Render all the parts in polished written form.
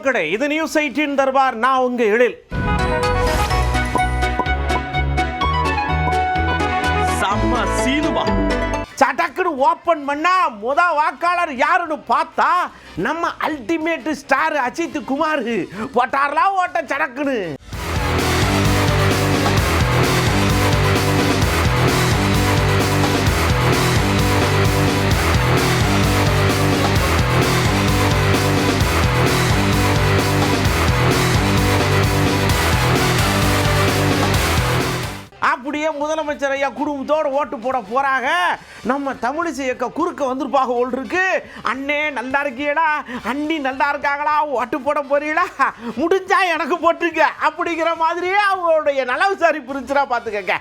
மக்களே, இது நியூஸ் 18 தர்பார். நான் உங்க எழில். செம்ம சீனுமா. சட்டக்குன்னு ஓப்பன் பண்ணா வாக்காளர் யாருன்னு பார்த்தா நம்ம அல்டிமேட் ஸ்டார் அஜித் குமார் போட்டார்லாம் ஓட்ட சடக்குன்னு. அப்படியே முதலமைச்சர் ஐயா குடும்பத்தோடு ஓட்டு போட போறாங்க. நம்ம தமிழிசை இயக்க குறுக்க வந்திருப்பாங்க போல் இருக்கு. அண்ணே நல்லா இருக்கீங்களா, அண்ணி நல்லா இருக்காங்களா, ஓட்டு போட போறீங்களா, முடிஞ்சா எனக்கு போட்டுருக்க அப்படிங்கிற மாதிரியே அவங்களுடைய நல விசாரிப்பு இருந்துச்சுன்னா பார்த்துக்கங்க.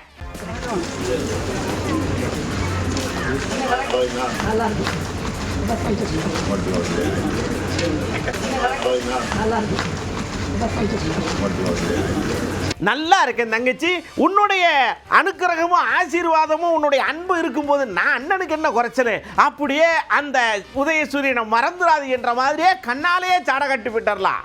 நல்லா இருக்கேன் தங்கச்சி. உன்னுடைய அனுக்கிரகமும் ஆசீர்வாதமும் உன்னுடைய அன்பு இருக்கும்போது நான் அண்ணனுக்கு என்ன குறைச்சல். அப்படியே அந்த உதயசூரியனை மறந்துடாது என்ற மாதிரியே கண்ணாலேயே சாட கட்டி விட்டுறலாம்.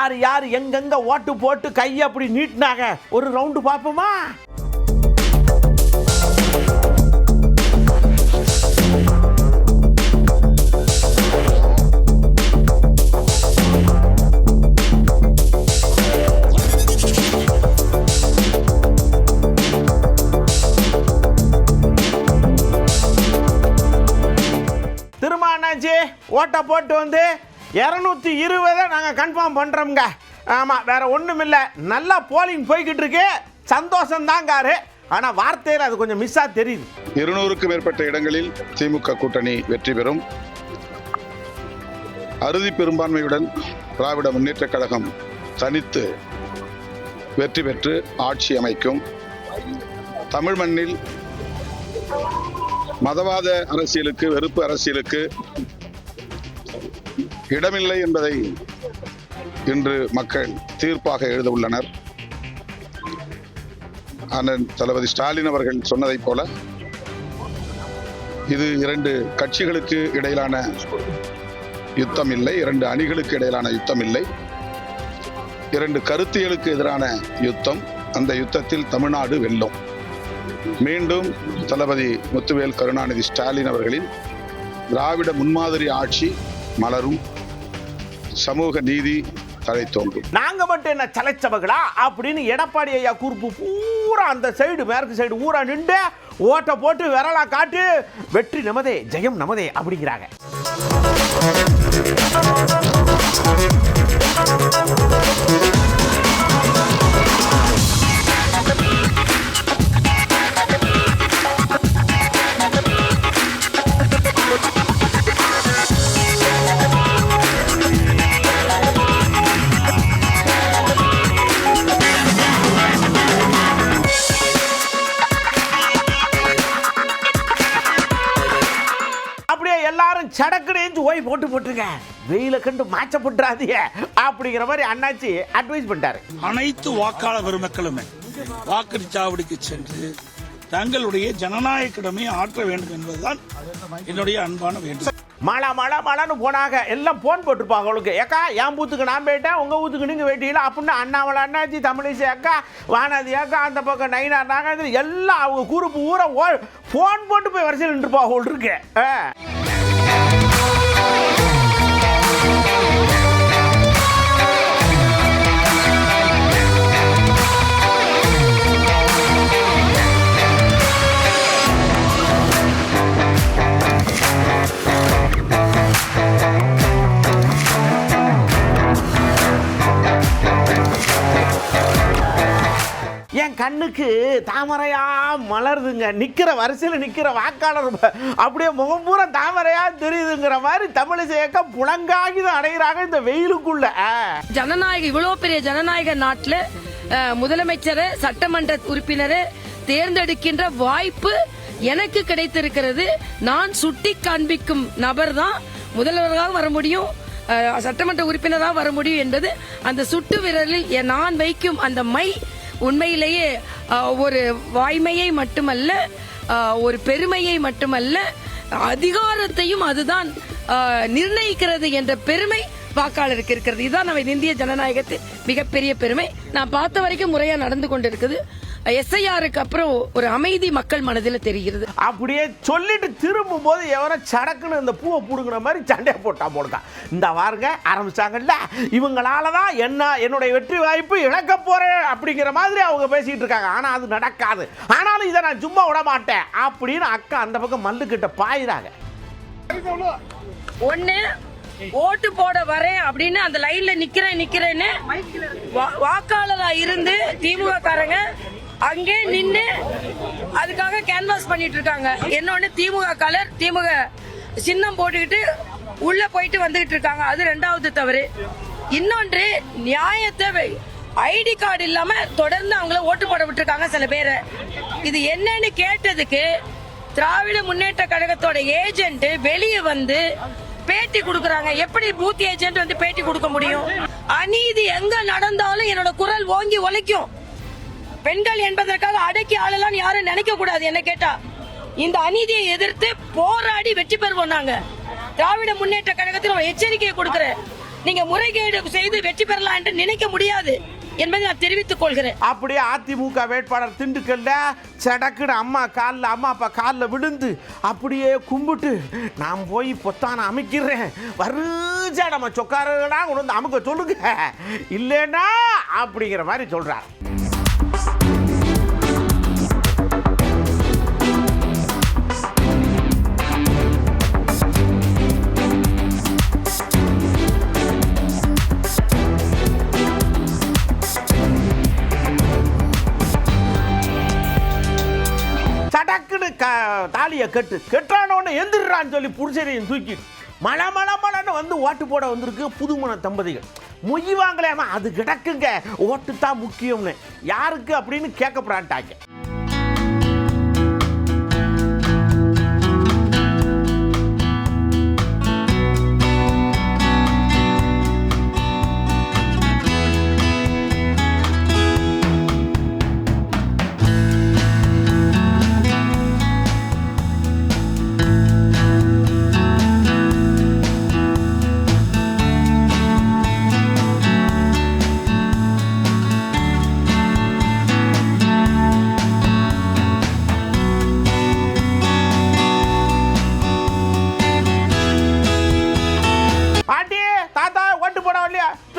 யார் யார் எங்கெங்க ஓட்டு போட்டு கையை அப்படி நீட்டினாங்க ஒரு ரவுண்டு பார்ப்போமா? திருமானாச்சி ஓட்டை போட்டு வந்து 220 நாங்கள் கன்ஃபார்ம் பண்ணுறோம்ங்க. ஆமாம், வேற ஒன்றும் இல்லை. நல்லா போலிங் போய்கிட்டு இருக்கு, சந்தோஷம் தாங்காரு. ஆனால் வார்த்தையில் அது கொஞ்சம் மிஸ்ஸாக தெரியுது. 200க்கும் மேற்பட்ட இடங்களில் திமுக கூட்டணி வெற்றி பெறும். அறுதி பெரும்பான்மையுடன் திராவிட முன்னேற்றக் கழகம் தனித்து வெற்றி பெற்று ஆட்சி அமைக்கும். தமிழ் மண்ணில் மதவாத அரசியலுக்கு, வெறுப்பு அரசியலுக்கு இடமில்லை என்பதை இன்று மக்கள் தீர்ப்பாக எழுத உள்ளனர். அண்ணன் தளபதி ஸ்டாலின் அவர்கள் சொன்னதைப் போல இது 2 கட்சிகளுக்கு இடையிலான யுத்தம் இல்லை, 2 அணிகளுக்கு இடையிலான யுத்தம் இல்லை, 2 கருத்தியலுக்கு எதிரான யுத்தம். அந்த யுத்தத்தில் தமிழ்நாடு வெல்லும். மீண்டும் தளபதி முத்துவேல் கருணாநிதி ஸ்டாலின் அவர்களின் திராவிட முன்மாதிரி ஆட்சி மலரும். சமூக நீதி தலை தோன்றும். நாங்க மட்டும் என்ன சலைச்சவங்களா அப்படின்னு எடப்பாடி ஐயா கூர்ப்பு பூரா அந்த சைடு, மேற்கு சைடு ஊரா நின்று ஓட்ட போட்டு விரலா காட்டு வெற்றி நமதே, ஜெயம் நமதே அப்படிங்கிறாங்க. எல்லாரும் சடக்குன்னு ஓய் போட்டு போட்டுருங்க, வெயில கண்டு மாச்சப்பட்டுறாதீங்க அப்படிங்கிற மாதிரி அண்ணாச்சி அட்வைஸ் பண்ணிட்டாரு. அனைத்து வாக்காளர் பெருமக்களுமே வாக்குச்சாவடிக்கு சென்று தங்களுடைய ஜனநாயக கடமையை ஆற்ற வேண்டும் என்பதுதான் என்னுடைய அன்பான வேண்டுகோள். மழை மழை மழைன்னு போனாங்க, எல்லாம் போன் போட்டிருப்பாங்க அவங்களுக்கு. ஏக்கா என் பூத்துக்கு நான் போயிட்டேன், உங்க ஊத்துக்கு நீங்க வெட்டியில அப்படின்னு அண்ணாமலை அண்ணாச்சி, தமிழிசை அக்கா, வானதி அக்கா, அந்த பக்கம் நைனா நாங்க எல்லாம் அவங்க கூறுப்பு ஊரை போன் போட்டு போய் வரிசையில் நின்றுப்பாங்க இருக்கு. என் கண்ணுக்கு தாமரையா மலருதுங்க. நிக்கிற வரிசையில் நிக்கிற வாக்காளர் அப்படியே முகம் பூரா தாமரையா தெரியுதுங்கிற மாதிரி தமிழிசை இயக்கம் புலங்காகி அடைகிறாங்க இந்த வெயிலுக்குள்ள. ஜனநாயக இவ்வளவு பெரிய ஜனநாயக நாட்டுல முதலமைச்சர், சட்டமன்ற உறுப்பினர் தேர்ந்தெடுக்கின்ற வாய்ப்பு எனக்கு கிடைத்திருக்கிறது. நான் சுட்டி காண்பிக்கும் நபர் தான் முதல்வராக வர முடியும், சட்டமன்ற உறுப்பினராக வர முடியும் என்பது அந்த சுட்டு விரலில் நான் வைக்கும் அந்த மை உண்மையிலேயே ஒரு வாய்மையை மட்டுமல்ல, ஒரு பெருமையை மட்டுமல்ல, அதிகாரத்தையும் அதுதான் நிர்ணயிக்கிறது என்ற பெருமை வாக்காளருக்கு இருக்கிறது. இதுதான் நம்ம இந்திய ஜனநாயகத்தின் மிகப்பெரிய பெருமை. நான் பார்த்த வரைக்கும் முறையா நடந்து கொண்டிருக்குது. SIRக்கு அப்புறம் ஒரு அமைதி மக்கள் மனதில் தெரிகிறது. அப்படியே சொல்லிட்டு திரும்பும் போது எவரோ சடக்குன்னு இந்த பூவை புடுங்குற மாதிரி சண்டையை போட்டா போடுதான். இந்த வாருங்க ஆரம்பிச்சாங்கல்ல, இவங்களால தான் என்னுடைய வெற்றி வாய்ப்பு இழக்க போறேன் அப்படிங்கிற மாதிரி அவங்க பேசிட்டு இருக்காங்க. ஆனா அது நடக்காது, ஆனாலும் இதை நான் சும்மா விட மாட்டேன் அப்படின்னு அக்கா அந்த பக்கம் மல்லுக்கிட்ட பாயிறாங்க. ஒண்ணு ஓட்டு போட வரேன் அப்படின்னு அந்த லைன்ல நிக்கிறேன்னு வாக்காளரா இருந்து திமுக காரங்க அங்கே நின்று அதுக்காக கேன்வாஸ் பண்ணிட்டு இருக்காங்க. என்னொன்னு திமுக கலர் திமுக சின்னம் போட்டுக்கிட்டு உள்ள போயிட்டு வந்துகிட்டு இருக்காங்க. அது ரெண்டாவது தவறு. இன்னொன்று நியாயத்தை ஐடி கார்டு இல்லாம தொடர்ந்து அவங்கள ஓட்டு போட விட்டுருக்காங்க சில பேரை. இது என்னன்னு கேட்டதுக்கு திராவிட முன்னேற்ற கழகத்தோட ஏஜென்ட் வெளியே வந்து பேட்டி கொடுக்கறாங்க. எப்படி பூத் ஏஜென்ட் வந்து பேட்டி கொடுக்க முடியும்? அநீதி எங்க நடந்தாலும் என்னோட குரல் ஓங்கி ஒலிக்கும். பெண்கள் என்பதற்காக அடக்கி ஆளலாம் யாரும் நினைக்க கூடாது. என்ன கேட்டா இந்த அநீதியை எதிர்த்து போராடி வெற்றி பெறுவோம். நாங்க திராவிட முன்னேற்ற கழகத்தில் எச்சரிக்கையை கொடுக்கிறேன். நீங்க முறைகேடு செய்து வெற்றி பெறலாம் என்று நினைக்க முடியாது என்பதை நான் தெரிவித்துக் கொள்கிறேன். அப்படியே அதிமுக வேட்பாளர் திண்டுக்கல்ல சடக்குன்னு அம்மா அப்பா காலில் விழுந்து அப்படியே கும்பிட்டு நான் போய் பொத்தான அமைக்கிறேன், வருஜா நம்ம சொக்காரர்களா கொண்டு வந்து அமுக்க சொல்லுங்க இல்லைன்னா அப்படிங்கிற மாதிரி சொல்றார். தாலியை கெட்டானோன்னு எந்திரான்னு சொல்லி புருஷரையும் தூக்கி மழை வந்து ஓட்டு போட வந்திருக்கு புதுமண தம்பதிகள். மொய் வாங்கலாமா, அது கிடக்குங்க, ஓட்டு தான் முக்கியம்னு. யாருக்கு அப்படின்னு கேட்கப்படாட்டாங்க.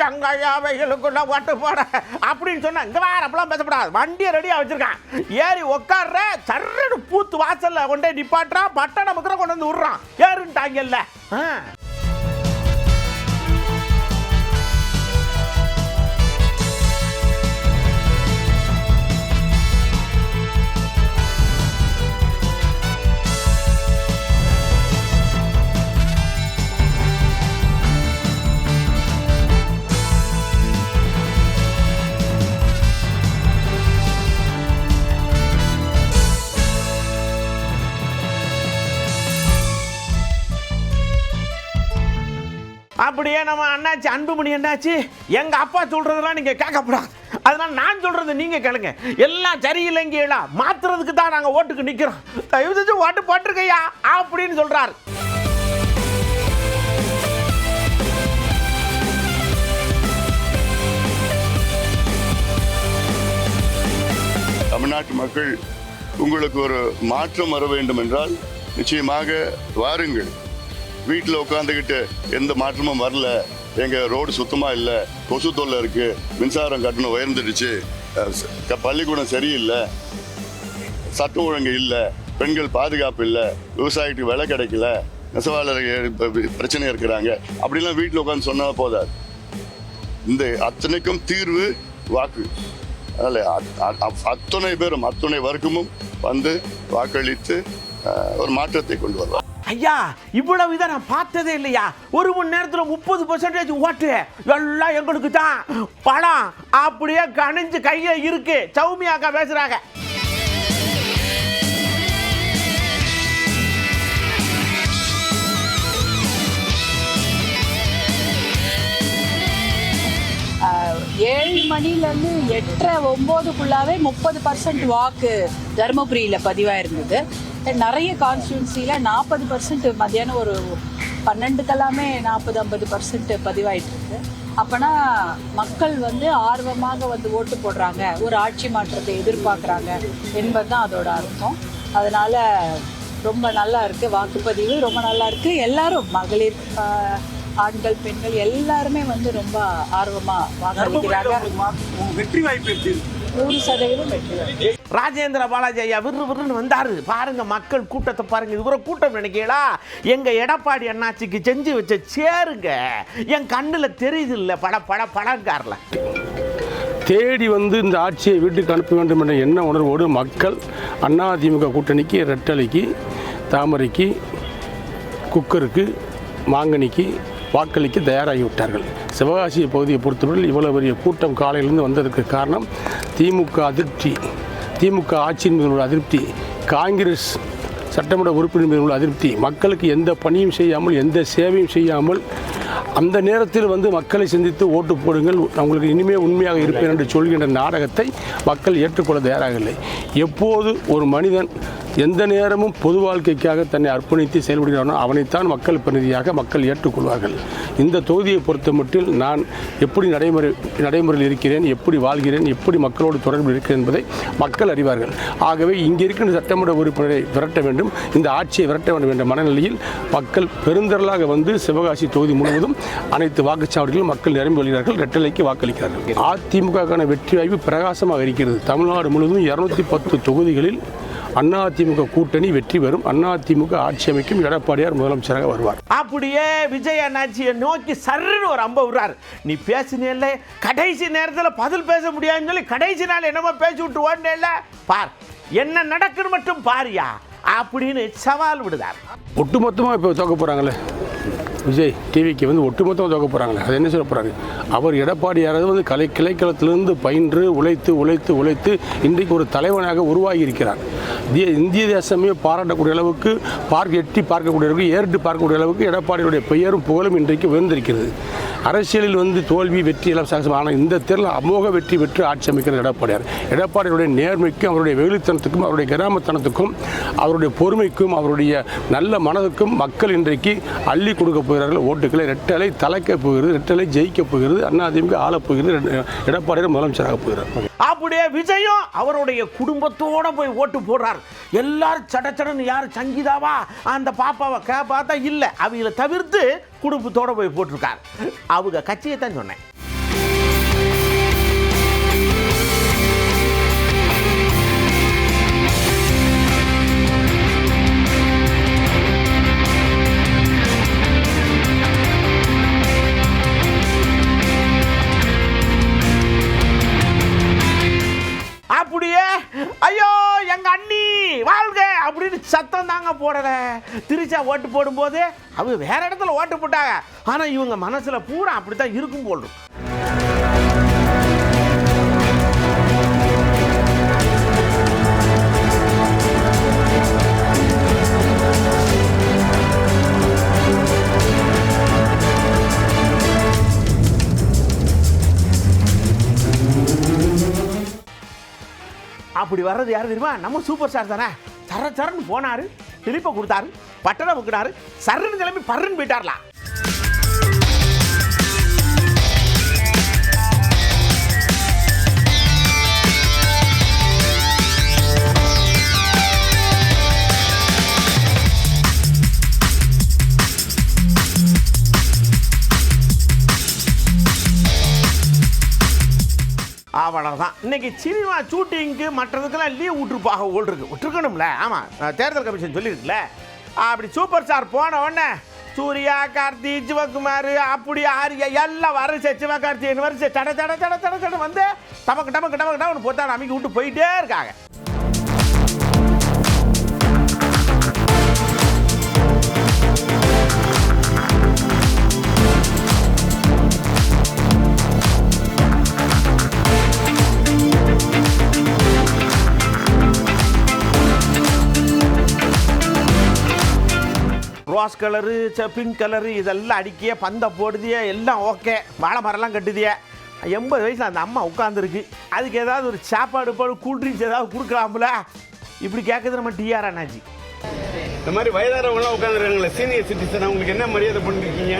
வெங்காயவைகளுக்குள்ள ஓட்டு போட அப்படின்னு சொன்னா இங்க வேற அப்பெல்லாம் பேசப்படாது. வண்டியை ரெடியா வச்சிருக்கான், ஏறி உட்கார்ற சர்றன்னு பூத்து வாசல்ல கொண்டே நிப்பாட்டுறான், பட்டை நமக்கு கொண்டு வந்து விடுறான், ஏறுன்ட்டாங்கல்ல. அப்படியே நம்ம அண்ணாச்சி அன்புமணி என்னாச்சு, எங்க அப்பா சொல்றதெல்லாம் நீங்க கேட்கப்படாது, அதனால நான் சொல்றது நீங்க கேளுங்க, எல்லாம் சரியில்லைங்கடா, மாத்துறதுக்கு தான் நாங்க ஓட்டுக்கு நிக்கிறோம், தயவு செஞ்சு ஓட்டு போட்டுருக்கையா அப்படின்னு சொல்றாரு. தமிழ்நாட்டு மக்கள் உங்களுக்கு ஒரு மாற்றம் வர வேண்டும் என்றால் நிச்சயமாக வாருங்கள். வீட்டில் உட்காந்துக்கிட்டு எந்த மாற்றமும் வரல, எங்கள் ரோடு சுத்தமாக இல்லை, கொசு தொல்லை இருக்குது, மின்சாரம் கட்டணம் உயர்ந்துடுச்சு, பள்ளிக்கூடம் சரியில்லை, சட்டம் ஒழுங்கு இல்லை, பெண்கள் பாதுகாப்பு இல்லை, விவசாயிக்கு விலை கிடைக்கல, நெசவாளர்கள் பிரச்சனை இருக்கிறாங்க, அப்படிலாம் வீட்டில் உட்காந்து சொன்னால் போதாது. இந்த அத்தனைக்கும் தீர்வு வாக்கு. அதனால் அத்தனை பேரும் அத்தனை வர்க்கமும் வந்து வாக்களித்து ஒரு மாற்றத்தை கொண்டு வருவார். ஐயா, இவ்வளவு இதை நான் பார்த்ததே இல்லையா. 1 மணி நேரத்தில் 30% ஓட்டு எல்லாம் எங்களுக்கு தான், பணம் அப்படியே கணிஞ்சு கையை இருக்கு. சௌமியாக்கா பேசுறாங்க. மணிலேருந்து 8:30-9க்குள்ளாவே 30% வாக்கு தருமபுரியில் பதிவாயிருந்தது. நிறைய கான்ஸ்டியூன்சியில் 40% மத்தியானம் ஒரு 12க்கெல்லாமே 40-50% பதிவாயிட்டு இருக்கு. அப்போனா மக்கள் ஆர்வமாக ஓட்டு போடுறாங்க, ஒரு ஆட்சி மாற்றத்தை எதிர்பார்க்குறாங்க என்பது தான் அதோட அர்த்தம். அதனால் ரொம்ப நல்லா இருக்குது, வாக்குப்பதிவு ரொம்ப நல்லா இருக்குது. எல்லாரும் மகளிர், ஆண்கள், பெண்கள் எல்லாருமே ரொம்ப ஆர்வமாக வாக்களிக்கிறாங்க. வெற்றி வாய்ப்பு 100% வெற்றி வாய்ப்பு. ராஜேந்திர பாலாஜி ஐயா விறுவிறுன்னு வந்தாரு பாருங்க, மக்கள் கூட்டத்தை பாருங்க. இது ஒரு கூட்டம் நினைக்கலா, எங்க எடப்பாடி அண்ணாச்சிக்கு செஞ்சு வச்ச சேருங்க என் கண்ணுல தெரியுது இல்ல, படங்காரல தேடி இந்த ஆட்சியை வீட்டுக்கு அனுப்ப வேண்டும் என்ற எண்ண உணர்வோடு மக்கள் அதிமுக கூட்டணிக்கு, ரெட்டலைக்கு, தாமரைக்கு, குக்கருக்கு, மாங்கனிக்கு வாக்களிக்க தயாராகிவிட்டார்கள். சிவகாசி பகுதியை பொறுத்தவரையில் இவ்வளவு பெரிய கூட்டம் காலையிலிருந்து வந்ததற்கு காரணம் திமுக அதிருப்தி, திமுக ஆட்சியின் மீது உள்ள அதிருப்தி, காங்கிரஸ் சட்டமன்ற உறுப்பினர் மீது உள்ள அதிருப்தி, மக்களுக்கு எந்த பணியும் செய்யாமல், எந்த சேவையும் செய்யாமல், அந்த நேரத்தில் மக்களை சிந்தித்து ஓட்டு போடுங்கள், உங்களுக்கு இனிமேல் உண்மையாக இருப்பேன் என்று சொல்கின்ற நாடகத்தை மக்கள் ஏற்றுக்கொள்ள தயாராகவில்லை. எப்போது ஒரு மனிதன் எந்த நேரமும் பொது வாழ்க்கைக்காக தன்னை அர்ப்பணித்து செயல்படுகிறானோ அவனைத்தான் மக்கள் பிரதிநிதியாக மக்கள் ஏற்றுக்கொள்வார்கள். இந்த தொகுதியை பொறுத்த மட்டில் நான் எப்படி நடைமுறையில் இருக்கிறேன், எப்படி வாழ்கிறேன், எப்படி மக்களோடு தொடர்பு இருக்கிறேன் என்பதை மக்கள் அறிவார்கள். ஆகவே இங்கே இருக்கின்ற சட்டமன்ற உறுப்பினரை விரட்ட வேண்டும், இந்த ஆட்சியை விரட்ட வேண்டும் என்ற மனநிலையில் மக்கள் பெருந்திரளாக சிவகாசி தொகுதி முழுவதும் அனைத்து வாக்குச்சாவடிகளும் மக்கள் நிரம்பி வருகிறார்கள், ரெட்டலைக்கு வாக்களிக்கிறார்கள். அதிமுகக்கான வெற்றி வாய்ப்பு பிரகாசமாக இருக்கிறது. தமிழ்நாடு முழுவதும் 210 தொகுதிகளில் அதிமுக கூட்டணி வெற்றி பெறும். அதிமுக ஆட்சி அமைக்கும். எடப்பாடியார் முதலமைச்சராக வருவார். அப்படியே விஜய் அண்ணாச்சியை நோக்கி சர்ன்னு ஒரு அம்ப விடுறாரு. நீ பேசினே கடைசி நேரத்தில் பதில் பேச முடியாதுன்னு சொல்லி கடைசி நாள் என்னமோ பேசி விட்டு ஓடனே பார், என்ன நடக்குன்னு மட்டும் பாரியா அப்படின்னு சவால் விடுதார். ஒட்டுமொத்தமாக இப்போ தோக்க போகிறாங்களே விஜய் டிவிக்கு ஒட்டுமொத்தமாக தோக்க போகிறாங்களே, அது என்ன சொல்ல போகிறாரு? அவர் எடப்பாடியாரது கிளைக்களத்திலிருந்து பயின்று உழைத்து இன்றைக்கு ஒரு தலைவனாக உருவாகி இருக்கிறார். இந்திய தேசமே பாராட்டக்கூடிய அளவுக்கு, எட்டி பார்க்கக்கூடிய அளவுக்கு, ஏறிட்டு பார்க்கக்கூடிய அளவுக்கு எடப்பாடியுடைய பெயரும் புகழும் இன்றைக்கு உயர்ந்திருக்கிறது. அரசியலில் தோல்வி வெற்றி எல்லாம் சாகசம். ஆனால் இந்த தேர்தல் அமோக வெற்றி பெற்று ஆட்சி அமைக்கிறது எடப்பாடியார். எடப்பாடியுடைய நேர்மைக்கும், அவருடைய வெகுளித்தனத்துக்கும், அவருடைய கிராமத்தனத்துக்கும், அவருடைய பொறுமைக்கும், அவருடைய நல்ல மனதுக்கும் மக்கள் இன்றைக்கு அள்ளி கொடுக்க போகிறார்கள் ஓட்டுக்களை. ரெட்டலை தலைக்க போகிறது, ரெட்டலை ஜெயிக்க போகிறது, அதிமுக ஆளப் போகிறது, எடப்பாடியார் முதலமைச்சராக போகிறார். அப்படியே விஜயும் அவருடைய குடும்பத்தோட போய் ஓட்டு போடுறார். எல்லாரும் சடச்சடன்னு யார் சங்கீதாவா அந்த பாப்பாவை பார்த்தா இல்லை, அவங்கள தவிர்த்து குடும்பத்தோட போய் போட்டிருக்கார். அவங்க கட்சியை தான் சொன்னேன். அப்படியே ஐயோ எங்க அண்ணி வாழ்க அப்படின்னு சத்தம் தாங்க போடல. திருச்சா ஓட்டு போடும்போது அவங்க வேற இடத்துல ஓட்டு போட்டாங்க, ஆனா இவங்க மனசுல பூரா அப்படித்தான் இருக்கும் போல். அப்படி வர்றது யாரு தெரியுமா? நம்ம சூப்பர் ஸ்டார் தானே. சரன்னு போனாரு, திருப்ப கொடுத்தாரு, பட்டணம் முக்கினாரு, சர்ன்னு கிளம்பி பர்ன்னு போயிட்டார்லாம். அவ்வளோதான். இன்னைக்கு சினிமா ஷூட்டிங்க்கு மற்றதுக்கெல்லாம் லீவ் விட்டுருப்பாக விட்டுருக்கணும்ல. ஆமாம், தேர்தல் கமிஷன் சொல்லியிருக்குல்ல. அப்படி சூப்பர் ஸ்டார் போன உடனே சூர்யா, கார்த்தி, சிவகுமார், அப்படி ஆரியா எல்லாம் வரிசை, சிவகார்த்தியின் வரிசை சட வந்து டமக்கு போத்தான அமைக்க விட்டு போயிட்டே இருக்காங்க. ரோஸ் கலரு, பிங்க் கலரு இதெல்லாம் அடிக்கிய, பந்தை போடுதிய, எல்லாம் ஓகே. வாழை மரம்லாம் கட்டுதிய. 80 வயசில் அந்த அம்மா உட்காந்துருக்கு, அதுக்கு ஏதாவது ஒரு சாப்பாடு பாடு கூல்ட்ரிங்க்ஸ் ஏதாவது கொடுக்கலாம்ல? இப்படி கேட்குறது நம்ம டிஆர் அண்ணாச்சி. இந்த மாதிரி வயதானவங்களாம் உட்காந்துருக்காங்களே சீனியர் சிட்டிசன், அவங்களுக்கு என்ன மரியாதை பண்ணிருக்கீங்க?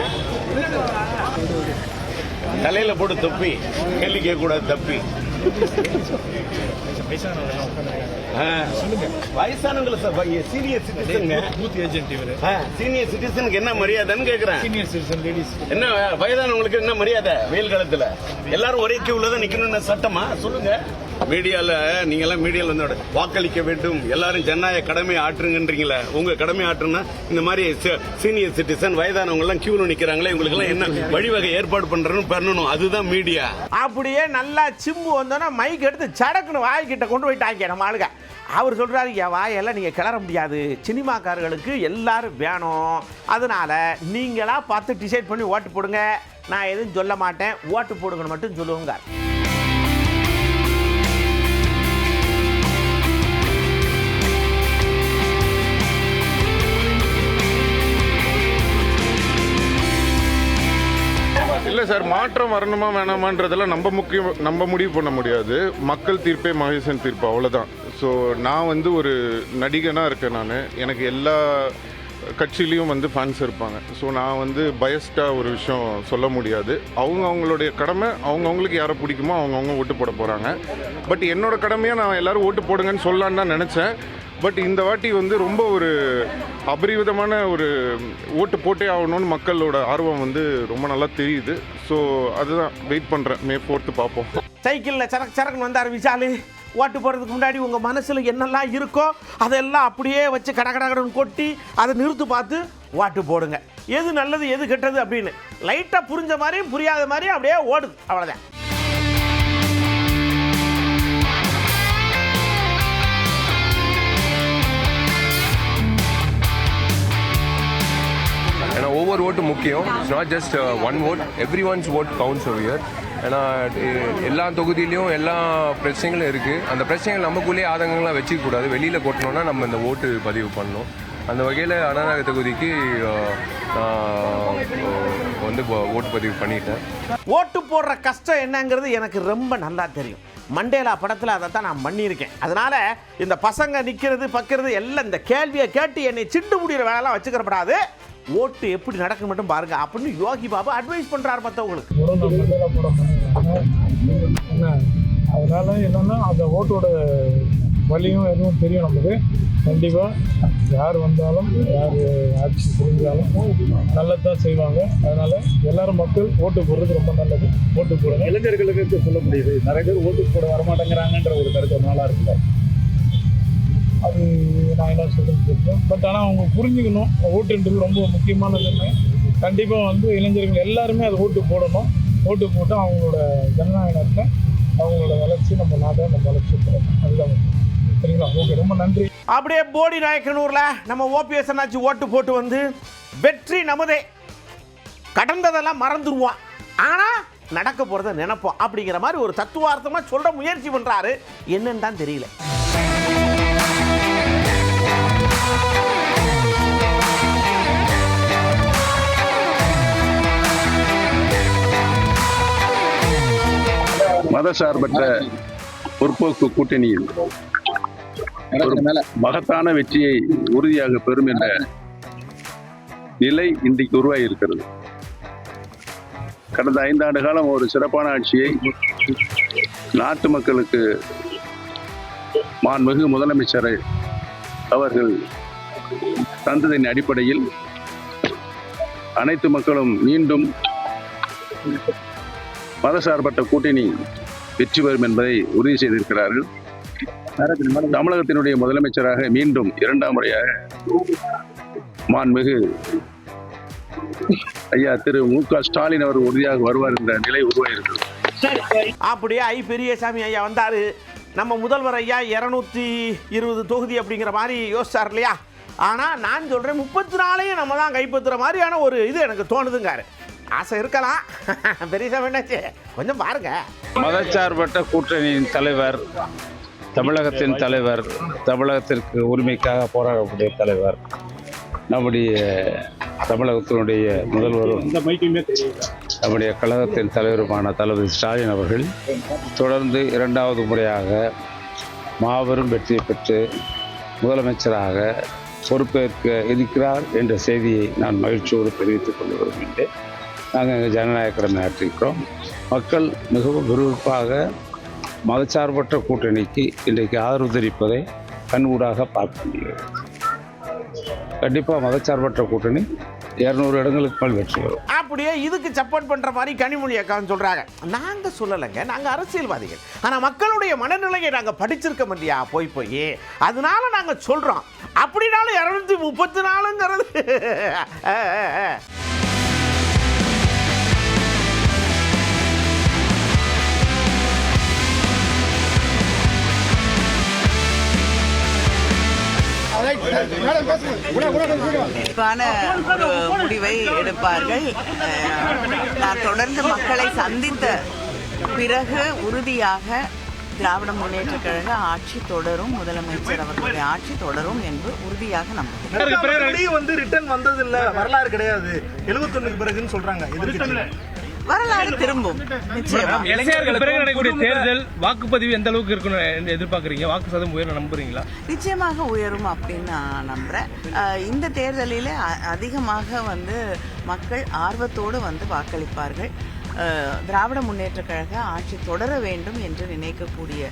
தலையில் போட்டு தொப்பி, கேள்வி கேட்கக்கூடாது தப்பி. வயசானவங்களை சார், சீனியர் சிட்டிசனுங்க, சீனியர் சிட்டிசனுக்கு என்ன மரியாதைன்னு கேட்குறேன். சீனியர் சிட்டிசன் லேடிஸ் என்ன, வயதானவங்களுக்கு என்ன மரியாதை? வெயில் காலத்தில் எல்லாரும் ஒரே கியூல தான் நிற்கணும்னு சட்டமா? சொல்லுங்க. மீடியாவில் நீங்கள்லாம் மீடியாவில் வந்து வாக்களிக்க வேண்டும், எல்லாரும் ஜனநாயக கடமை ஆற்றுங்கன்றீங்களே, உங்கள் கடமை ஆற்றுனா இந்த மாதிரி சீனியர் சிட்டிசன் வயதானவங்கலாம் கியூவில் நிற்கிறாங்களே, இவங்களுக்கெல்லாம் என்ன வழிவகை ஏற்பாடு பண்ணுறன்னு பண்ணணும். அதுதான் மீடியா. அப்படியே நல்லா சிம்பு வந்தோன்னா மைக் எடுத்து சடக்குன்னு வாய்க்கிட்ட கொண்டு போயிட்டாங்க நம்ம ஆளுங்க. அவர் சொல்கிறாரு, என் வாயெல்லாம் நீங்கள் கிளற முடியாது, சினிமாக்காரர்களுக்கு எல்லாரும் வேணும், அதனால நீங்களாக பார்த்து டிசைட் பண்ணி ஓட்டு போடுங்க, நான் எதுவும் சொல்ல மாட்டேன், ஓட்டு போடுங்கன்னு மட்டும் சொல்லுவோங்க. இல்லை சார், மாற்றம் வரணுமா வேணாமான்றதெல்லாம் நம்ம முடிவு பண்ண முடியாது. மக்கள் தீர்ப்பே மகேசன் தீர்ப்பு, அவ்வளோதான். ஸோ நான் வந்து ஒரு நடிகனாக இருக்கேன். நான் எனக்கு எல்லா கட்சியிலையும் வந்து ஃபேன்ஸ் இருப்பாங்க. ஸோ நான் வந்து பயஸ்டாக ஒரு விஷயம் சொல்ல முடியாது. அவங்களுடைய கடமை, அவங்கவுங்களுக்கு யாரை பிடிக்குமோ அவங்கவுங்க ஓட்டு போட போகிறாங்க. பட் என்னோட கடமையாக நான் எல்லோரும் ஓட்டு போடுங்கன்னு சொல்லலான்னு தான் நினச்சேன். பட் இந்த வாட்டி வந்து ரொம்ப ஒரு அபரிவிதமான ஒரு ஓட்டு போட்டே ஆகணும்னு மக்களோட ஆர்வம் வந்து ரொம்ப நல்லா தெரியுது. ஸோ அதுதான் வெயிட் பண்ணுறேன். May 4th பார்ப்போம். சைக்கிளில் சரக்குன்னு வந்தார் விஷாலு. ஓட்டு போடுறதுக்கு முன்னாடி உங்கள் மனசில் என்னெல்லாம் இருக்கோ அதெல்லாம் அப்படியே வச்சு கடகடன்னு கொட்டி அதை நிறுத்து பார்த்து ஓட்டு போடுங்க. எது நல்லது எது கெட்டது அப்படின்னு லைட்டாக புரிஞ்ச மாதிரியும் புரியாத மாதிரியும் அப்படியே ஓடுது, அவ்வளோதான். ஏன்னா ஒவ்வொரு ஓட்டு முக்கியம். It's not just one vote, everyone's vote counts over here. ஏன்னா எல்லா தொகுதியிலையும் எல்லா பிரச்சனைகளும் இருக்குது. அந்த பிரச்சனைகள் நமக்குள்ளேயே ஆதங்கங்கள்லாம் வச்சுக்கூடாது, வெளியில் கொட்டணும்னா நம்ம இந்த ஓட்டு பதிவு பண்ணணும். அந்த வகையில் அண்ணாநகர் தொகுதிக்கு வந்து ஓட்டு பதிவு பண்ணிட்டேன். ஓட்டு போடுற கஷ்டம் என்னங்கிறது எனக்கு ரொம்ப நல்லா தெரியும். மண்டேலா படத்தில் அதை தான் நான் பண்ணியிருக்கேன். அதனால் இந்த பசங்க நிற்கிறது பக்கிறது எல்லாம் இந்த கேள்வியை கேட்டு என்னை சிண்டு முடிகிற வேலைலாம் வச்சுக்கிறப்படாது. ஓட்டு எப்படி நடக்கும் மட்டும் பாருங்க அப்படின்னு யோகி பாபு அட்வைஸ் பண்ணுறாரு மற்றவங்களுக்கு. அதனால என்னன்னா அந்த ஓட்டோட வலியும் எதுவும் தெரியும் நமக்கு. கண்டிப்பாக யார் வந்தாலும் யார் ஆட்சி புரிஞ்சாலும் நல்லதான் செய்வாங்க. அதனால எல்லாரும் மக்கள் ஓட்டு போடுறது ரொம்ப நல்லது. ஓட்டு போடுங்க. இளைஞர்களுக்கு சொல்ல முடியுது, நிறைய பேர் ஓட்டு போட வரமாட்டேங்கிறாங்கன்ற ஒரு கருத்து நல்லா இருக்குல்ல, அது நான் என்ன சொல்லிட்டு. பட் ஆனால் அவங்க புரிஞ்சுக்கணும், ஓட்டுன்றது ரொம்ப முக்கியமானதுன்னு. கண்டிப்பாக வந்து இளைஞர்கள் எல்லாருமே அதை ஓட்டு போடணும். ஓட்டு போட்டு அவங்களோட ஜனநாயகத்தை, அவங்களோட வளர்ச்சி, நம்ம நாட்டை நம்ம வளர்ச்சி போடணும். அதுதான். சரிங்களா? ஓகே, ரொம்ப நன்றி. அப்படியே போடி நாயக்கனூரில் நம்ம ஓபிஎஸ் அண்ணாச்சி ஓட்டு போட்டு வந்து வெற்றி நமதே, கடந்ததெல்லாம் மறந்துடுவான், ஆனால் நடக்க போகிறத நினைப்போம் அப்படிங்கிற மாதிரி ஒரு தத்துவார்த்தமாக சொல்கிற முயற்சி பண்ணுறாரு. என்னன்னு தான் தெரியல. மதசார்பற்ற முற்போக்கு கூட்டணியில் ஒரு மகத்தான வெற்றியை உறுதியாக பெறும் என்ற நிலை இன்றைக்கு உருவாகி இருக்கிறது. கடந்த 5 ஆண்டு காலம் ஒரு சிறப்பான ஆட்சியை நாட்டு மக்களுக்கு மாண்புமிகு முதலமைச்சரை அவர்கள் தந்ததின் அடிப்படையில் அனைத்து மக்களும் மீண்டும் மதசார்பற்ற கூட்டணி வெற்றி பெறும் என்பதை உறுதி செய்திருக்கிறார்கள். தமிழகத்தினுடைய முதலமைச்சராக மீண்டும் 2ஆம் முறையாக மாண்புமிகு ஐயா திரு மு.க. ஸ்டாலின் அவர் உறுதியாக வருவார் என்ற நிலை உருவாகியிருக்கிறது. அப்படியே பெரியசாமி ஐயா வந்தார். நம்ம முதல்வர் ஐயா 220 தொகுதி அப்படிங்கிற மாதிரி யோசிச்சார் இல்லையா? ஆனால் நான் சொல்கிறேன் 34 நம்ம தான் கைப்பற்றுற மாதிரியான ஒரு இது எனக்கு தோணுதுங்காரு. ஆசை இருக்கலாம், பெரியசாமி என்னாச்சு கொஞ்சம் பாருங்க. மதச்சார்பற்ற கூட்டணியின் தலைவர், தமிழகத்தின் தலைவர், தமிழகத்திற்கு உரிமைக்காக போராடக்கூடிய தலைவர், நம்முடைய தமிழகத்தினுடைய முதல்வரும் நம்முடைய கழகத்தின் தலைவருமான தளபதி ஸ்டாலின் அவர்கள் தொடர்ந்து 2வது முறையாக மாபெரும் வெற்றி பெற்று முதலமைச்சராக பொறுப்பேற்க இருக்கிறார் என்ற செய்தியை நான் மகிழ்ச்சியோடு தெரிவித்துக் கொண்டு வருகின்றேன். நாங்கள் ஜனநாயக கடமை ஆற்றிருக்கிறோம். மக்கள் மிகவும் விறுவிறுப்பாக மதச்சார்பற்ற கூட்டணிக்கு இன்றைக்கு ஆதரவு தெரிவிப்பதை கண்கூடாக பார்க்க முடிகிறது. கண்டிப்பாக மதச்சார்பற்ற கூட்டணி 200 இடங்களுக்கு மேல் வெற்றி வரும். அப்படியே இதுக்கு சப்போர்ட் பண்ற மாதிரி கனிமொழி அக்கான்னு சொல்றாங்க. நாங்க சொல்லலைங்க, நாங்க அரசியல்வாதிகள். ஆனா மக்களுடைய மனநிலையை நாங்க படிச்சிருக்கோம் இல்லையா போய் அதனால நாங்க சொல்றோம். அப்படினாலும் 234ங்கிறது முடிவை எடுப்பார்கள். நான் தொடர்ந்து மக்களை சந்தித்த பிறகு உறுதியாக திராவிட முன்னேற்ற கழக ஆட்சி தொடரும், முதலமைச்சர் அவர்களுடைய ஆட்சி தொடரும் என்று உறுதியாக நம்புகிறேன். வந்து ரிட்டர்ன் வந்தது இல்ல, வரலாறு கிடையாது. 71க்கு பிறகுன்னு சொல்றாங்க. வரலாறு திரும்பும் நிச்சயமா. பிறகு நடக்கக்கூடிய தேர்தல் வாக்குப்பதிவு எந்த அளவுக்கு இருக்கணும் எதிர்பார்க்குறீங்க? வாக்கு சதவீதம் உயர நம்புறீங்களா? நிச்சயமாக உயரும் அப்படின்னு நான் நம்புறேன். இந்த தேர்தலில் அதிகமாக மக்கள் ஆர்வத்தோடு வாக்களிப்பார்கள். திராவிட முன்னேற்ற கழக ஆட்சி தொடர வேண்டும் என்று நினைக்கக்கூடிய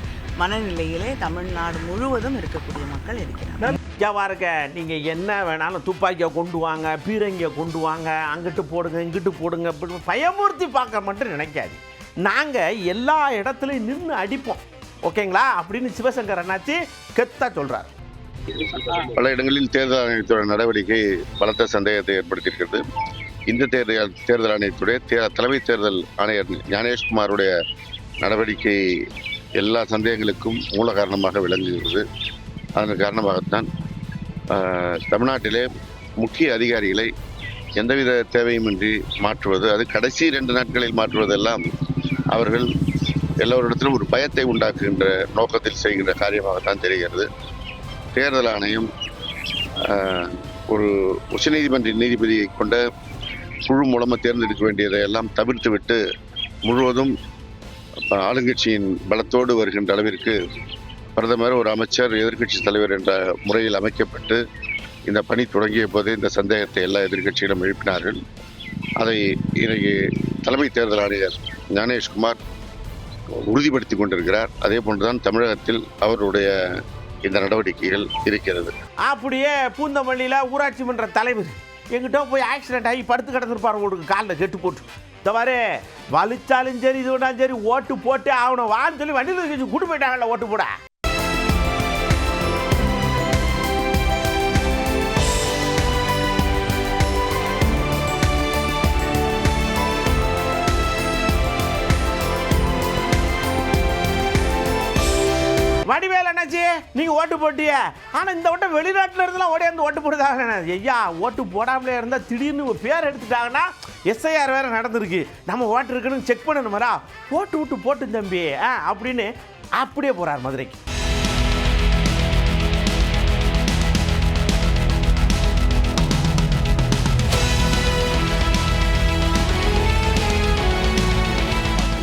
மனநிலையிலே தமிழ்நாடு முழுவதும் இருக்கக்கூடிய மக்கள் இருக்கிறாங்க. பாருங்க, நீங்க என்ன வேணாலும் துப்பாக்கியை கொண்டு வாங்க, பீரங்கியை கொண்டு வாங்க, அங்கிட்டு போடுங்க இங்கிட்டு போடுங்க, பயமுறுத்தி பார்க்க மட்டும் நினைக்காது. நாங்க எல்லா இடத்துலையும் நின்று அடிப்போம், ஓகேங்களா அப்படின்னு சிவசங்கர் அண்ணாச்சி கெத்தா சொல்றாரு. பல இடங்களில் தேர்தல் ஆணையத்துடைய நடவடிக்கை பலத்த சந்தேகத்தை ஏற்படுத்தியிருக்கிறது. இந்த தேர்தல் ஆணையத்துடைய தலைமை தேர்தல் ஆணையர் ஞானேஷ்குமாருடைய நடவடிக்கை எல்லா சந்தேகங்களுக்கும் மூல காரணமாக விளங்குகிறது. அதன் காரணமாகத்தான் தமிழ்நாட்டிலே முக்கிய அதிகாரிகளை எந்தவித தேவையுமின்றி மாற்றுவது, அது கடைசி 2 நாட்களில் மாற்றுவதெல்லாம் அவர்கள் எல்லோரிடத்திலும் ஒரு பயத்தை உண்டாக்குகின்ற நோக்கத்தில் செய்கின்ற காரியமாகத்தான் தெரிகிறது. தேர்தல் ஆணையம் ஒரு உச்சநீதிமன்ற நீதிபதியை கொண்ட குழு மூலமாக தேர்ந்தெடுக்க வேண்டியதை எல்லாம் தவிர்த்துவிட்டு முழுவதும் ஆளுங்கட்சியின் பலத்தோடு வருகின்ற அளவிற்கு பிரதமர், ஒரு அமைச்சர், எதிர்க்கட்சி தலைவர் என்ற முறையில் அமைக்கப்பட்டு இந்த பணி தொடங்கிய போது இந்த சந்தேகத்தை எல்லா எதிர்க்கட்சிகளும் எழுப்பினார்கள். அதை இன்றைக்கு தலைமை தேர்தல் ஆணையர் ஞானேஷ்குமார் உறுதிப்படுத்தி கொண்டிருக்கிறார். அதே போன்றுதான் தமிழகத்தில் அவருடைய இந்த நடவடிக்கைகள் இருக்கிறது. அப்படியே பூந்தமல்லியில் ஊராட்சி மன்ற தலைவர் எங்கிட்ட போய் ஆக்சிடென்ட் ஆகி படுத்து கிடந்துருப்பார், உங்களுக்கு காலில் கெட்டு போட்டு. இந்த மாதிரி வலிச்சாலும் சரி இது வேணாலும் சரி ஓட்டு போட்டு அவனை வான்னு சொல்லி வண்டியில் கூட்டு போயிட்டாங்கல்ல ஓட்டு போட. வடிவேல் என்னாச்சு, நீங்க ஓட்டு போட்டிய, ஆனா இந்த வட்டம் வெளிநாட்டுல இருந்தெல்லாம் ஓடியாந்து ஓட்டு போடுதாங்க. ஐயா, ஓட்டு போடாமலே இருந்தா திடீர்னு பேர் எடுத்துட்டாங்கன்னா எஸ்ஐஆர் வேற நடந்திருக்கு, நம்ம ஓட்டு இருக்குன்னு செக் பண்ணணுமாரா, போட்டு விட்டு போட்டு தம்பி அப்படின்னு அப்படியே போறார் மதுரைக்கு.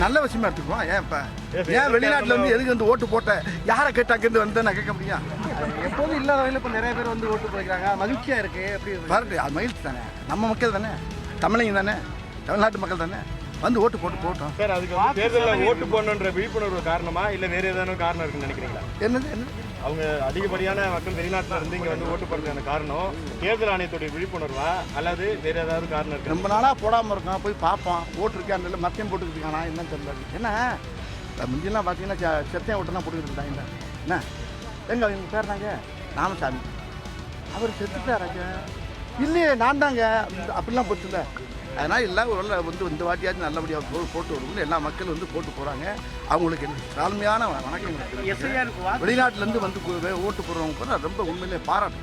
நல்ல விஷயமா எடுத்துக்குவோம். ஏன் இப்ப ஏன் வெளிநாட்டுல எதுக்கு ஓட்டு போட்ட, யாரை கேட்டாக்கு நான் கேட்க முடியும்? எப்போதும் இல்லாத வகையில் இப்போ நிறைய பேர் ஓட்டு போய்க்கிறாங்க, மகிழ்ச்சியா இருக்கு. எப்படி பாருங்க, அது மகிழ்ச்சி தானே, நம்ம மக்கள் தானே, தமிழங்க தானே, தமிழ்நாட்டு மக்கள் தானே, ஓட்டு போட்டோம். சார், அதுக்கு தேர்தலில் ஓட்டு போடணுன்ற விழிப்புணர்வு காரணமா இல்லை வேற ஏதாவது காரணம் இருக்குன்னு நினைக்கிறீங்களா? என்னது அவங்க அதிகப்படியான மக்கள் வெளிநாட்டில் இருந்து இங்கே ஓட்டு போடுறதுக்கான காரணம் தேர்தல் ஆணையத்துடைய விழிப்புணர்வா அல்லது வேற ஏதாவது காரணம் இருக்கு? ரொம்ப நாளாக போடாமல் இருக்கோம், போய் பார்ப்போம், ஓட்டு இருக்கே அந்த மத்தியம் போட்டுக்கிட்டானா என்னன்னு தெரியல. ஏன்னா முந்தியெல்லாம் பார்த்தீங்கன்னா செத்தையும் ஓட்டு தான் போட்டுக்கிட்டு இருந்தாங்க. என்ன எங்க அவங்க பேர் தாங்க ராமசாமி, அவர் செத்துட்டாராங்க. இல்லையே நான் தாங்க, அப்படிலாம் போச்சுல. அதனால் எல்லாம் ஒரு இந்த வாட்டியாச்சும் நல்லபடியாக போட்டு வரும்னு எல்லா மக்களும் போட்டு போகிறாங்க. அவங்களுக்கு தாழ்மையான வணக்கம். வெளிநாட்டிலேருந்து ஓட்டு போடுறவங்க கூட ரொம்ப உண்மையிலே பாராட்டு.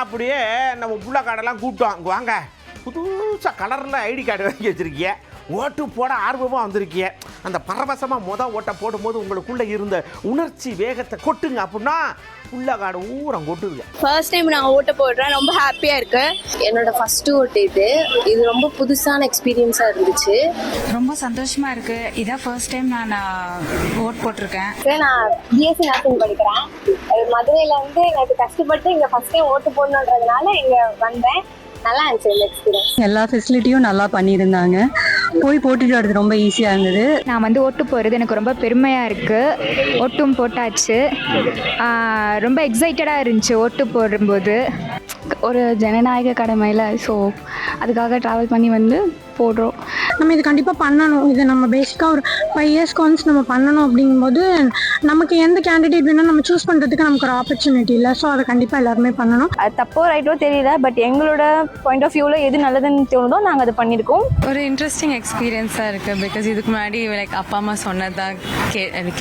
அப்படியே நம்ம புள்ள கார்டெல்லாம் கூப்பிட்டோம், வாங்க புதுசாக கலரில் ஐடி கார்டு வாங்கி வச்சுருக்கீங்க, ஓட்டு போட ஆர்வமாக வந்திருக்கிய அந்த பரவசமாக ஓட்டை போடும்போது உங்களுக்குள்ளே இருந்த உணர்ச்சி வேகத்தை கொட்டுங்க அப்படின்னா உள்ளகாடு ஊரம் கொட்டுங்க. ஃபர்ஸ்ட் டைம் நான் ஓட்டு போடுறேன், ரொம்ப ஹாப்பியாக இருக்கு. என்னோட ஃபர்ஸ்ட் ஓட்டு இது ரொம்ப புதுசான எக்ஸ்பீரியன்ஸாக இருந்துச்சு. ரொம்ப சந்தோஷமா இருக்கு. இதான் ஃபர்ஸ்ட் டைம் நான் ஓட் போட்டிருக்கேன். நான் பிஎஸ்சி நர்சிங் படிக்கிறேன். மதுரையில் வந்து எனக்கு கஷ்டப்பட்டு இங்கே ஃபர்ஸ்ட் டைம் ஓட்டு போடணுன்றதுனால இங்கே வந்தேன். நல்லா இருந்துச்சு இந்த எக்ஸ்பீரியன்ஸ். எல்லா ஃபெசிலிட்டியும் நல்லா பண்ணியிருந்தாங்க. போய் போட்டுட்டு வரது ரொம்ப ஈஸியாக இருந்தது. நான் வந்து ஓட்டு போகிறது எனக்கு ரொம்ப பெருமையாக இருக்குது. ஓட்டும் போட்டாச்சு. ரொம்ப எக்ஸைட்டடாக இருந்துச்சு ஓட்டு போடும்போது. ஒரு ஜனநாயக கடமையில், ஸோ அதுக்காக ட்ராவல் பண்ணி வந்து போடுறோம். நம்ம இது கண்டிப்பாக பண்ணணும். இது நம்ம பேசிக்காக ஒரு 5 இயர்ஸ் ஒன்ஸ் நம்ம பண்ணணும். அப்படிங்கும்போது நமக்கு எந்த கேண்டிடேட் வேணும் நம்ம சூஸ் பண்ணுறதுக்கு நமக்கு ஒரு ஆப்பர்ச்சுனிட்டி இல்லை. ஸோ அதை கண்டிப்பாக எல்லாருமே பண்ணணும். அது தப்போ ரைட்டோ தெரியல, பட் எங்களோட பாயிண்ட் ஆஃப் வியூவில் எது நல்லதுன்னு தோணுதோ நாங்கள் அதை பண்ணியிருக்கோம். ஒரு இன்ட்ரெஸ்டிங் எக்ஸ்பீரியன்ஸாக இருக்குது. பிகாஸ் இதுக்கு முன்னாடி லைக் அப்பா அம்மா சொன்னதான்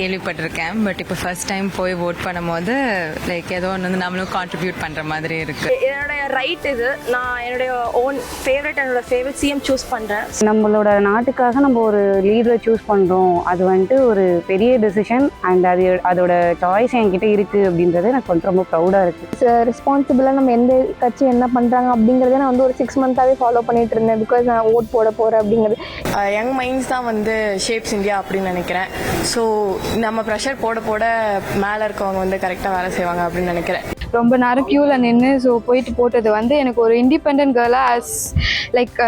கேள்விப்பட்டிருக்கேன். பட் இப்போ ஃபர்ஸ்ட் டைம் போய் ஓட் பண்ணும்போது லைக் ஏதோ ஒன்று வந்து நம்மளும் கான்ட்ரிபியூட் பண்ணுற மாதிரி இருக்குது. என்னுடைய ரைட் இது. நான் என்னுடைய ஓன் என்னோட ஃபேவரட் சிஎம் சூஸ் பண்ணுறேன். நம்மளோட நாட்டுக்காக நம்ம ஒரு லீடரை சூஸ் பண்ணுறோம். அது வந்துட்டு ஒரு பெரிய டெசிஷன். அண்ட் அதோட சாய்ஸ் என்கிட்ட இருக்குது அப்படின்றது எனக்கு ரொம்ப ப்ரௌடாக இருக்குது. ரெஸ்பான்சிபிளாக நம்ம எந்த கட்சி என்ன பண்ணுறாங்க அப்படிங்கிறத நான் வந்து ஒரு 6 மந்த்தாகவே ஃபாலோ பண்ணிட்டு இருந்தேன். பிகாஸ் நான் ஓட் போட போகிறேன் அப்படிங்கிறது. யங் மைண்ட்ஸ் தான் வந்து ஷேப்ஸ் இந்தியா அப்படின்னு நினைக்கிறேன். ஸோ நம்ம ப்ரெஷர் போட போட மேலே இருக்கவங்க வந்து கரெக்டாக வேலை செய்வாங்க அப்படின்னு நினைக்கிறேன். ரொம்ப நேரம் க்யூவில் நின்று ஸோ போயிட்டு போட்டது வந்து எனக்கு ஒரு இண்டிபெண்டன்ட் கேர்ளாக லைக்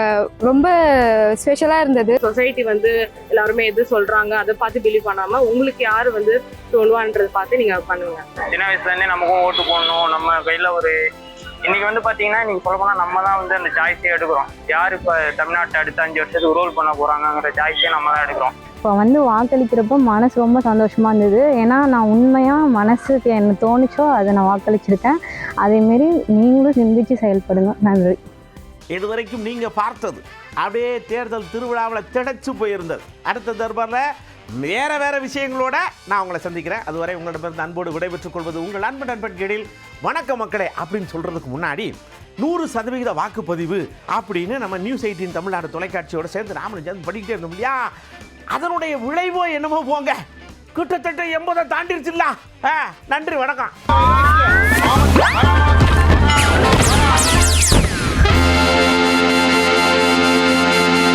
ரொம்ப ஸ்பெஷலாக இருந்தது. சொசைட்டி வந்து எல்லாருமே எது சொல்றாங்க அதை பார்த்து பிலீவ் பண்ணாம உங்களுக்கு யாரு வந்து சொல்லுவான்றதை பார்த்து நீங்க பண்ணுங்க. சின்ன வயசுலேருந்தே நமக்கும் ஓட்டு போடணும். நம்ம கையில் ஒரு இன்னைக்கு வந்து பார்த்தீங்கன்னா நீங்கள் சொல்ல போனால் நம்ம தான் வந்து அந்த சாய்ஸே எடுக்கிறோம். யார் இப்போ தமிழ்நாட்டை அடுத்த 5 வருஷத்துக்கு ரோல் பண்ண போகிறாங்கிற சாய்ஸே நம்ம தான் எடுக்கிறோம். இப்போ வந்து வாக்களிக்கிறப்போ மனசு ரொம்ப சந்தோஷமாக இருந்தது. ஏன்னா நான் உண்மையாக மனசுக்கு என்ன தோணுச்சோ அதை நான் வாக்களிச்சிருக்கேன். அதேமாரி நீங்களும் சிந்திச்சு செயல்படுங்க. நன்றி. இதுவரைக்கும் நீங்கள் பார்த்தது அப்படியே தேர்தல் திருவிழாவில் திடைச்சு போயிருந்தது. அடுத்த தர்பாரில் வேறு விஷயங்களோட நான் உங்களை சந்திக்கிறேன். அதுவரை உங்களிடமிருந்து அன்போடு விடைபெற்றுக் கொள்வது உங்கள் அன்பு நண்பன் கீழில். வணக்க மக்களே அப்படின்னு சொல்கிறதுக்கு முன்னாடி 100% வாக்குப்பதிவு அப்படின்னு நம்ம நியூஸ் 18 தமிழ்நாடு தொலைக்காட்சியோட சேர்ந்து நாமளும் சேர்ந்து படிக்கிட்டே இருந்தோம் இல்லையா? அதனுடைய விளைவோ என்னமோ போங்க, கிட்டத்தட்ட 80 தாண்டிருச்சுல்ல. நன்றி, வணக்கம்.